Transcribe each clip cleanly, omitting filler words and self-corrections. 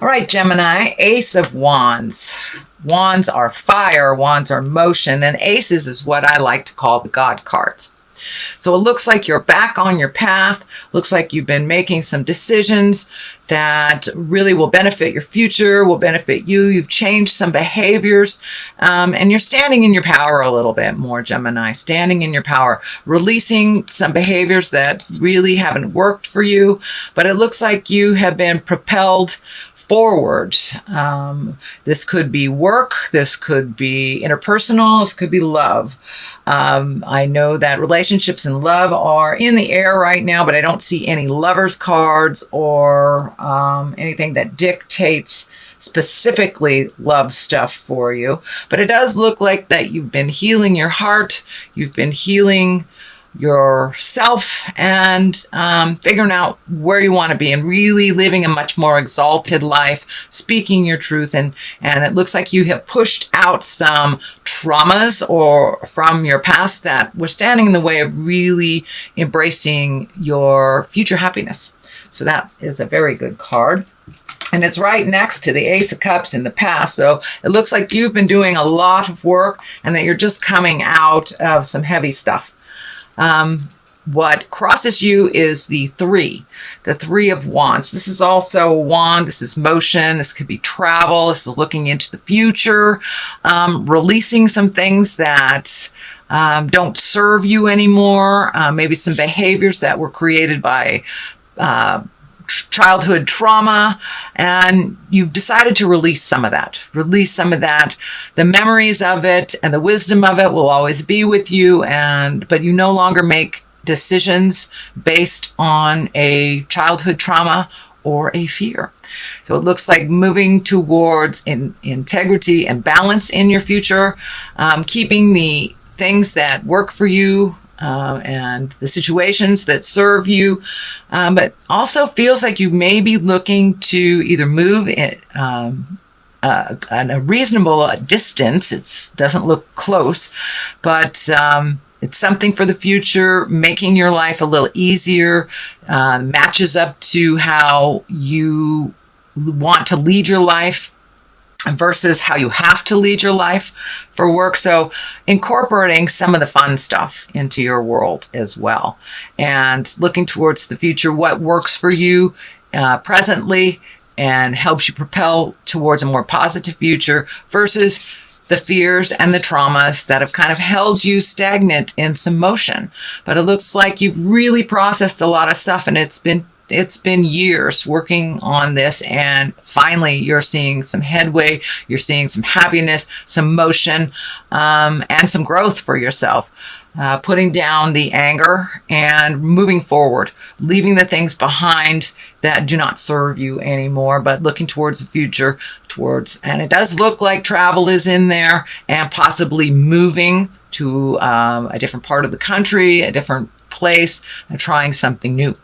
All right, Gemini, Ace of Wands. Wands are fire, wands are motion, and aces is what I like to call the God cards. So it looks like you're back on your path. Looks like you've been making some decisions that really will benefit your future, will benefit you. You've changed some behaviors, and you're standing in your power a little bit more, Gemini. Standing in your power, releasing some behaviors that really haven't worked for you, but it looks like you have been propelled forward. This could be work, this could be interpersonal, this could be love. I know that relationships and love are in the air right now, but I don't see any lovers cards or anything that dictates specifically love stuff for you. But it does look like that you've been healing your heart, you've been healing yourself, and figuring out where you want to be and really living a much more exalted life, speaking your truth. And it looks like you have pushed out some traumas or from your past that were standing in the way of really embracing your future happiness. So that is a very good card. And it's right next to the Ace of Cups in the past. So it looks like you've been doing a lot of work and that you're just coming out of some heavy stuff. What crosses you is the Three of Wands. This is also a wand. This is motion. This could be travel. This is looking into the future, releasing some things that don't serve you anymore. Maybe some behaviors that were created by childhood trauma, and you've decided to release some of that. The memories of it and the wisdom of it will always be with you, but you no longer make decisions based on a childhood trauma or a fear. So it looks like moving towards integrity and balance in your future, keeping the things that work for you, and the situations that serve you, but also feels like you may be looking to either move at a reasonable distance. It doesn't look close, but it's something for the future, making your life a little easier, matches up to how you want to lead your life versus how you have to lead your life for work. So incorporating some of the fun stuff into your world as well, and looking towards the future, what works for you presently and helps you propel towards a more positive future versus the fears and the traumas that have kind of held you stagnant in some motion. But it looks like you've really processed a lot of stuff, and it's been years working on this, and finally you're seeing some headway, you're seeing some happiness, some motion, and some growth for yourself. Putting down the anger and moving forward, leaving the things behind that do not serve you anymore, but looking towards the future, and it does look like travel is in there, and possibly moving to a different part of the country, a different place, and trying something new.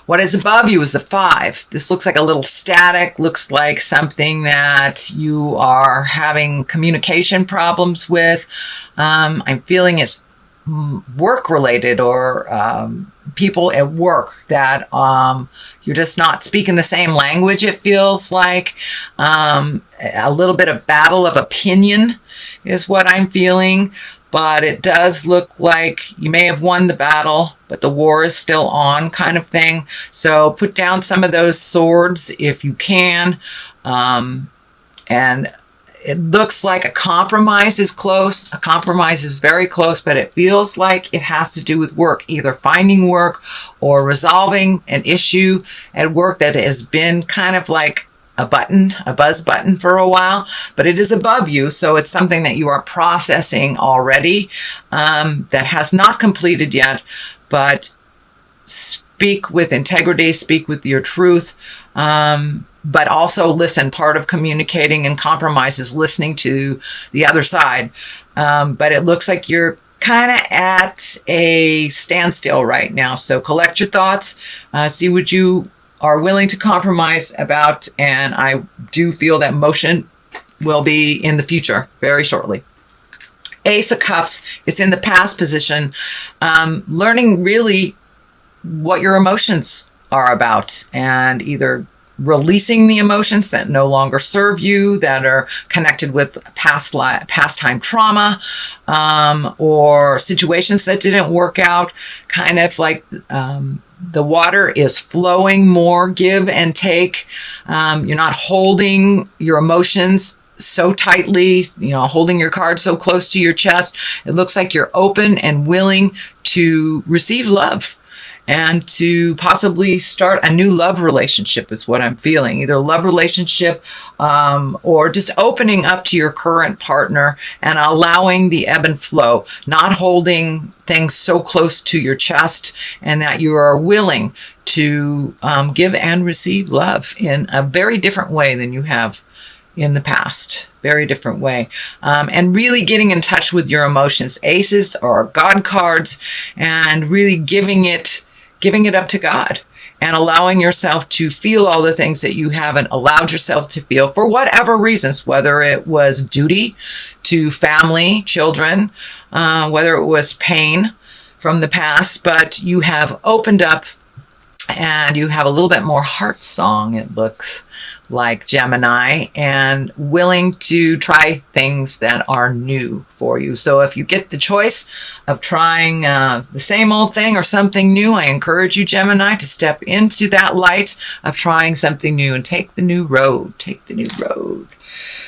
What is above you is the 5. This looks like a little static, looks like something that you are having communication problems with. I'm feeling it's work related, or people at work that you're just not speaking the same language, it feels like. A little bit of battle of opinion is what I'm feeling. But it does look like you may have won the battle, but the war is still on, kind of thing. So put down some of those swords if you can. And it looks like a compromise is close. A compromise is very close, but it feels like it has to do with work, either finding work or resolving an issue at work that has been kind of like a buzz button for a while, but it is above you. So it's something that you are processing already, that has not completed yet, but speak with integrity, speak with your truth, but also listen. Part of communicating and compromise is listening to the other side. But it looks like you're kind of at a standstill right now. So collect your thoughts, see what you are willing to compromise about, and I do feel that motion will be in the future very shortly. Ace of Cups, it's in the past position, learning really what your emotions are about, and either releasing the emotions that no longer serve you, that are connected with past-time trauma, or situations that didn't work out. Kind of like the water is flowing more, give and take. You're not holding your emotions so tightly, holding your card so close to your chest. It looks like you're open and willing to receive love and to possibly start a new love relationship is what I'm feeling. Either a love relationship or just opening up to your current partner and allowing the ebb and flow, not holding things so close to your chest, and that you are willing to give and receive love in a very different way than you have in the past. Very different way. And really getting in touch with your emotions. Aces or God cards, and really giving it up to God and allowing yourself to feel all the things that you haven't allowed yourself to feel for whatever reasons, whether it was duty to family, children, whether it was pain from the past, but you have opened up and you have a little bit more heart song, it looks like, Gemini, and willing to try things that are new for you. So if you get the choice of trying the same old thing or something new, I encourage you, Gemini, to step into that light of trying something new and take the new road. Take the new road.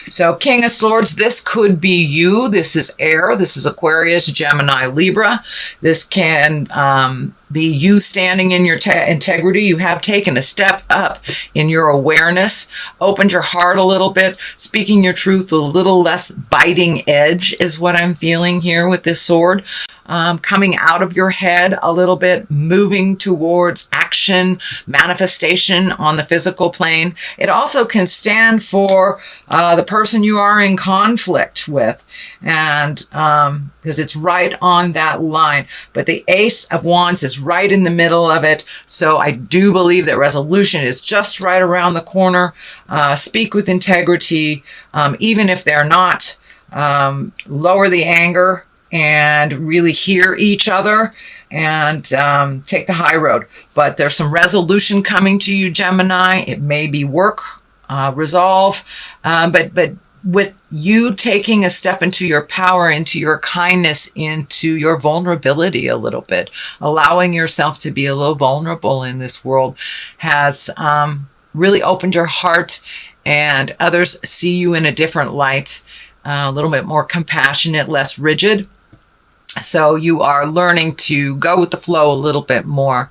So King of Swords, this could be you. This is air. This is Aquarius, Gemini, Libra. This can be you standing in your integrity. You have taken a step up in your awareness, opened your heart a little bit, speaking your truth with a little less biting edge is what I'm feeling here with this sword. Coming out of your head a little bit, moving towards action, manifestation on the physical plane. It also can stand for the person you are in conflict with, and because it's right on that line. But the Ace of Wands is right in the middle of it, so I do believe that resolution is just right around the corner. Speak with integrity, even if they're not. Lower the anger and really hear each other, and take the high road. But there's some resolution coming to you, Gemini. It may be work, resolve, but with you taking a step into your power, into your kindness, into your vulnerability a little bit, allowing yourself to be a little vulnerable in this world has really opened your heart, and others see you in a different light, a little bit more compassionate, less rigid. So you are learning to go with the flow a little bit more,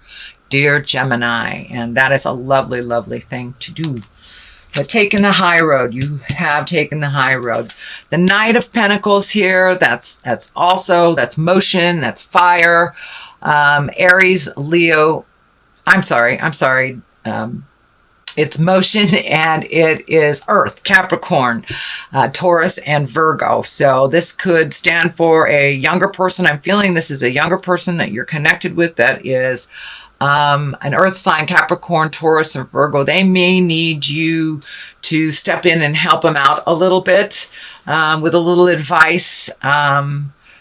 dear Gemini, and that is a lovely, lovely thing to do. But taking the high road, you have taken the high road. The Knight of Pentacles here, that's motion, that's fire. Aries, Leo, I'm sorry. It's motion, and it is Earth, Capricorn, Taurus, and Virgo. So this could stand for a younger person. I'm feeling this is a younger person that you're connected with that is an Earth sign, Capricorn, Taurus, and Virgo. They may need you to step in and help them out a little bit with a little advice.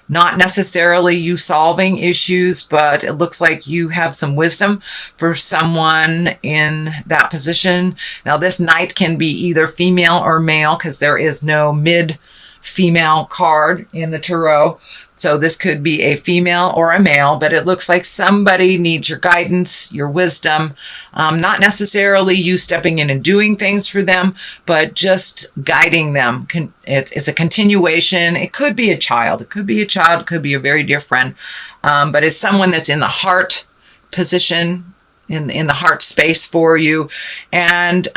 Not necessarily you solving issues, but it looks like you have some wisdom for someone in that position. Now, this knight can be either female or male because there is no mid-female card in the tarot. So this could be a female or a male, but it looks like somebody needs your guidance, your wisdom, not necessarily you stepping in and doing things for them, but just guiding them. It's a continuation. It could be a child. It could be a child. It could be a very dear friend, but it's someone that's in the heart position, in the heart space for you, and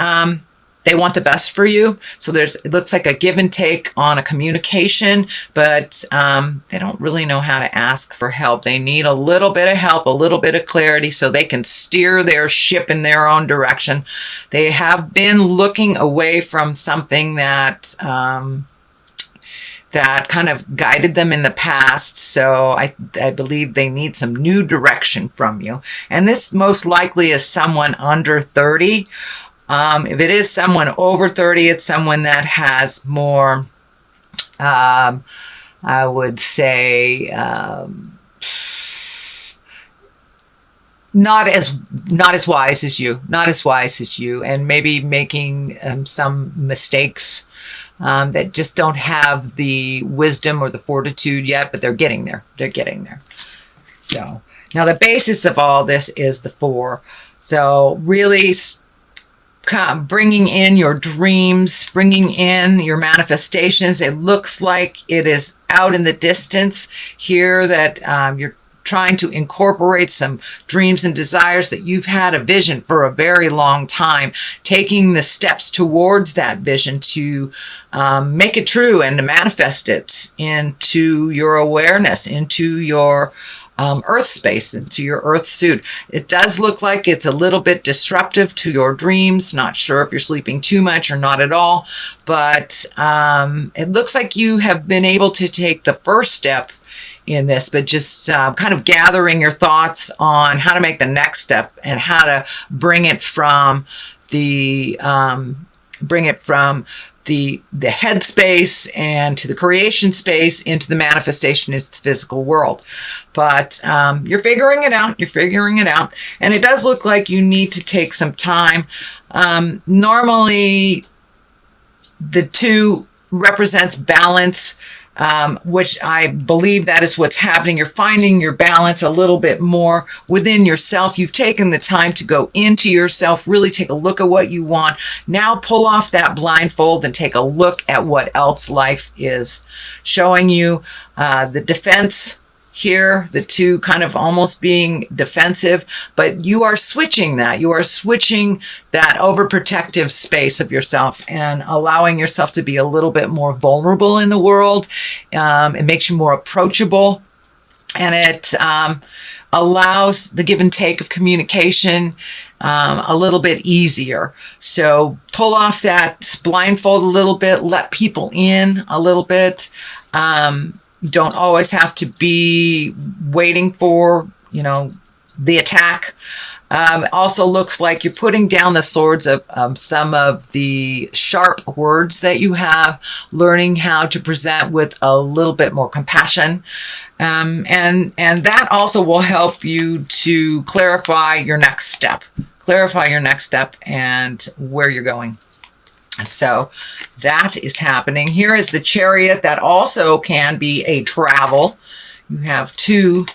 they want the best for you. So it looks like a give and take on a communication, but they don't really know how to ask for help. They need a little bit of help, a little bit of clarity so they can steer their ship in their own direction. They have been looking away from something that kind of guided them in the past. So I believe they need some new direction from you. And this most likely is someone under 30. If it is someone over 30, it's someone that has more, I would say, not as wise as you, and maybe making some mistakes that just don't have the wisdom or the fortitude yet, but they're getting there. So now the basis of all this is the 4. So really bringing in your dreams, bringing in your manifestations. It looks like it is out in the distance here that you're trying to incorporate some dreams and desires that you've had a vision for a very long time, taking the steps towards that vision to make it true and to manifest it into your awareness, into your earth space, into your earth suit. It does look like it's a little bit disruptive to your dreams. Not sure if you're sleeping too much or not at all, but it looks like you have been able to take the first step in this, but just kind of gathering your thoughts on how to make the next step and how to bring it from the the head space and to the creation space into the manifestation into the physical world. But you're figuring it out. And it does look like you need to take some time. Normally, the 2 represents balance, which I believe that is what's happening. You're finding your balance a little bit more within yourself. You've taken the time to go into yourself, really take a look at what you want. Now pull off that blindfold and take a look at what else life is showing you. The defense here, the 2 kind of almost being defensive, but you are switching that. You are switching that overprotective space of yourself and allowing yourself to be a little bit more vulnerable in the world. It makes you more approachable, and it allows the give and take of communication a little bit easier. So pull off that blindfold a little bit, let people in a little bit. You don't always have to be waiting for, the attack. It also looks like you're putting down the swords of some of the sharp words that you have, learning how to present with a little bit more compassion. And that also will help you to clarify your next step and where you're going. So that is happening. Here is the Chariot. That also can be a travel. You have 2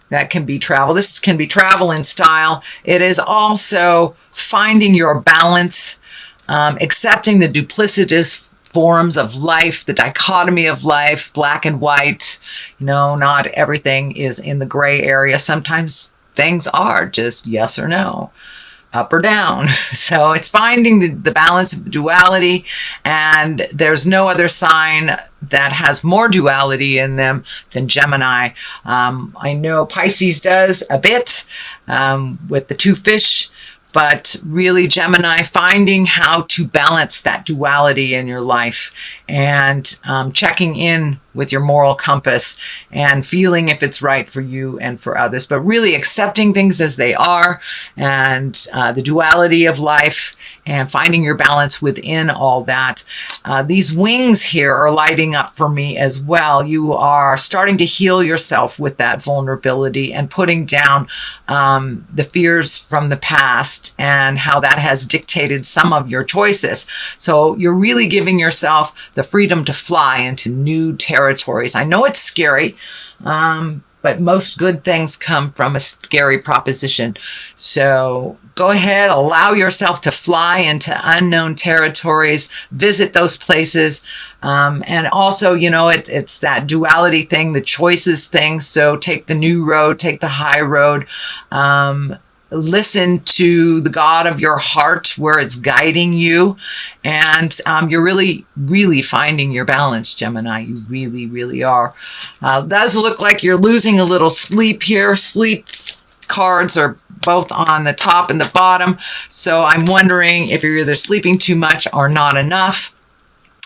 that can be travel. This can be travel in style. It is also finding your balance, accepting the duplicitous forms of life, the dichotomy of life, black and white. Not everything is in the gray area. Sometimes things are just yes or no, up or down. So it's finding the balance of the duality, and there's no other sign that has more duality in them than Gemini. I know Pisces does a bit with the 2 fish, but really Gemini, finding how to balance that duality in your life and checking in with your moral compass and feeling if it's right for you and for others, but really accepting things as they are and the duality of life and finding your balance within all that. These wings here are lighting up for me as well. You are starting to heal yourself with that vulnerability and putting down the fears from the past and how that has dictated some of your choices. So you're really giving yourself the freedom to fly into new territories. I know it's scary, but most good things come from a scary proposition. So go ahead, allow yourself to fly into unknown territories, visit those places. And also, it's that duality thing, the choices thing. So take the new road, take the high road. Listen to the God of your heart where it's guiding you. And you're really, really finding your balance, Gemini. You really, really are. It does look like you're losing a little sleep here. Sleep cards are both on the top and the bottom. So I'm wondering if you're either sleeping too much or not enough.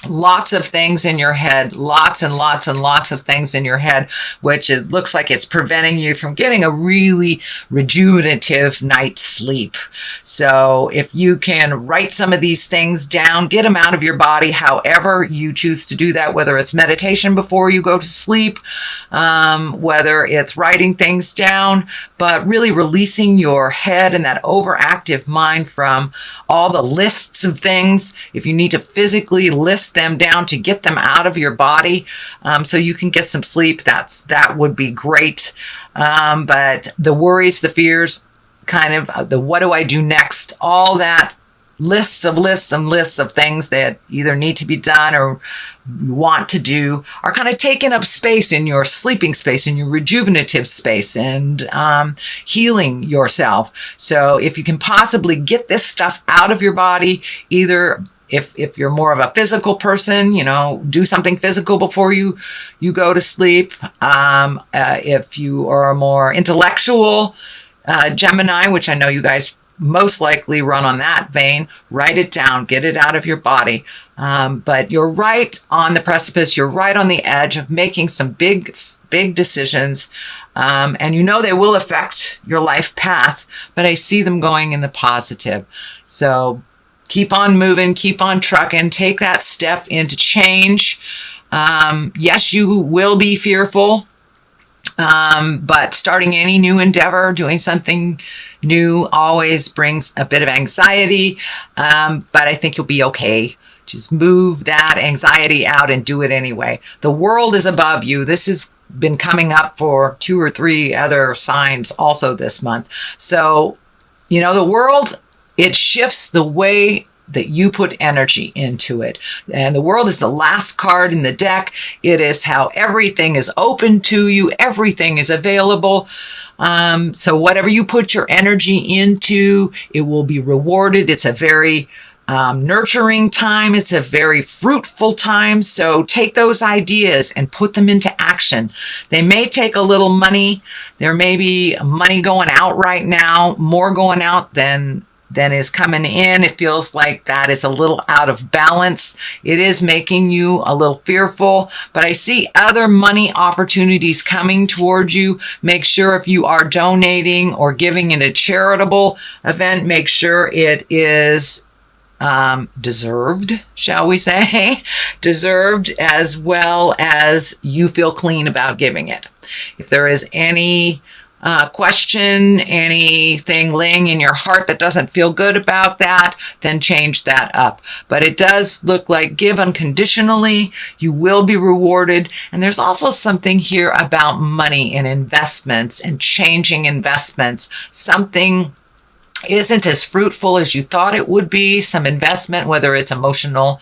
lots of things in your head, lots and lots and lots of things in your head, which it looks like it's preventing you from getting a really rejuvenative night's sleep. So if you can write some of these things down, get them out of your body, however you choose to do that, whether it's meditation before you go to sleep, whether it's writing things down, but really releasing your head and that overactive mind from all the lists of things. If you need to physically list them down to get them out of your body, so you can get some sleep, that would be great. But the worries, the fears, kind of the what do I do next, all that lists and lists of things that either need to be done or want to do are kind of taking up space in your sleeping space, in your rejuvenative space, and healing yourself. So if you can possibly get this stuff out of your body, either if you're more of a physical person, do something physical before you go to sleep. If you are a more intellectual Gemini, which I know you guys most likely run on that vein, write it down, get it out of your body. But you're right on the precipice. You're right on the edge of making some big decisions. And they will affect your life path, but I see them going in the positive. So keep on moving, keep on trucking, take that step into change. Yes, you will be fearful, but starting any new endeavor, doing something new always brings a bit of anxiety, but I think you'll be okay. Just move that anxiety out and do it anyway. The world is above you. This has been coming up for 2 or 3 other signs also this month. So, the world, it shifts the way that you put energy into it. And the world is the last card in the deck. It is how everything is open to you. Everything is available. So whatever you put your energy into, it will be rewarded. It's a very nurturing time. It's a very fruitful time. So take those ideas and put them into action. They may take a little money. There may be money going out right now, more going out than is coming in. It feels like that is a little out of balance. It is making you a little fearful, but I see other money opportunities coming towards you. Make sure if you are donating or giving in a charitable event, make sure it is deserved, shall we say, deserved, as well as you feel clean about giving it. If there is any question, anything laying in your heart that doesn't feel good about that, then change that up. But it does look like give unconditionally, you will be rewarded. And there's also something here about money and investments and changing investments. Something isn't as fruitful as you thought it would be. Some investment, whether it's emotional,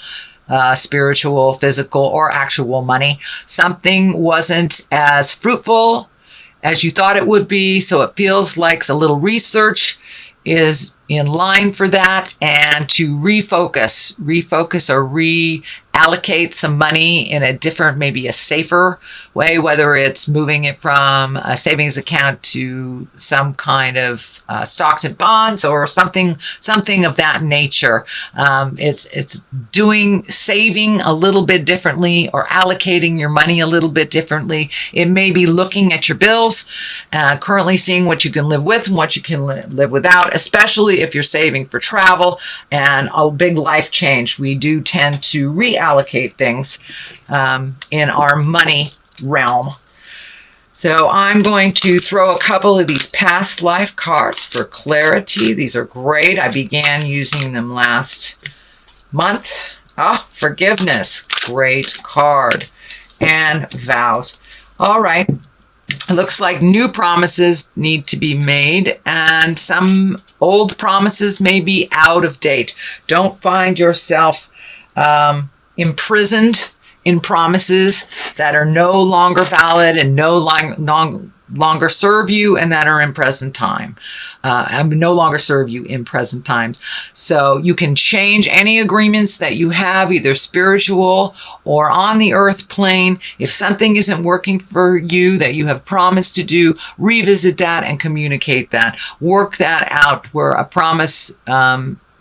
spiritual, physical, or actual money, something wasn't as fruitful as you thought it would be. So it feels like a little research is in line for that, and to refocus or reallocate some money in a different, maybe a safer way, whether it's moving it from a savings account to some kind of stocks and bonds or something of that nature. It's doing saving a little bit differently or allocating your money a little bit differently. It may be looking at your bills, currently seeing what you can live with and what you can live without, especially if you're saving for travel and a big life change. We do tend to reallocate things in our money realm. So I'm going to throw a couple of these past life cards for clarity. These are great. I began using them last month. Forgiveness. Great card. And vows. All right. It looks like new promises need to be made, and some old promises may be out of date. Don't find yourself imprisoned in promises that are no longer valid and no longer serve you, and that are in present time. No longer serve you in present times. So you can change any agreements that you have, either spiritual or on the earth plane. If something isn't working for you that you have promised to do, revisit that and communicate that. Work that out where a promise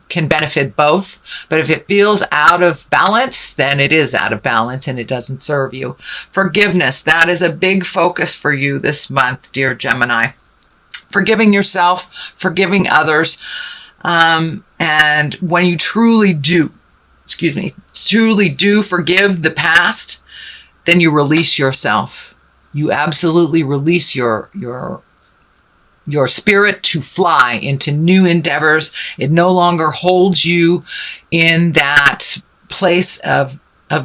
can benefit both. But if it feels out of balance, then it is out of balance and it doesn't serve you. Forgiveness, that is a big focus for you this month, dear Gemini. Forgiving yourself, forgiving others. And when you truly do forgive the past, then you release yourself. You absolutely release your spirit to fly into new endeavors. It no longer holds you in that place of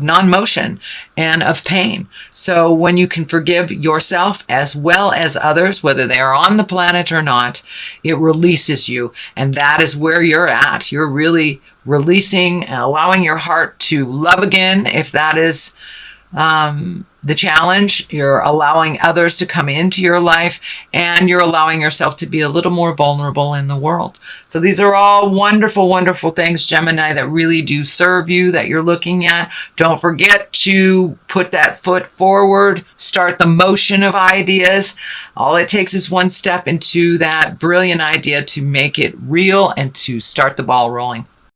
non-motion and of pain. So when you can forgive yourself as well as others, whether they are on the planet or not, it releases you. And that is where you're at. You're really releasing and allowing your heart to love again. If that is the challenge, you're allowing others to come into your life, and you're allowing yourself to be a little more vulnerable in the world. So these are all wonderful, wonderful things, Gemini, that really do serve you, that you're looking at. Don't forget to put that foot forward, start the motion of ideas. All it takes is one step into that brilliant idea to make it real and to start the ball rolling.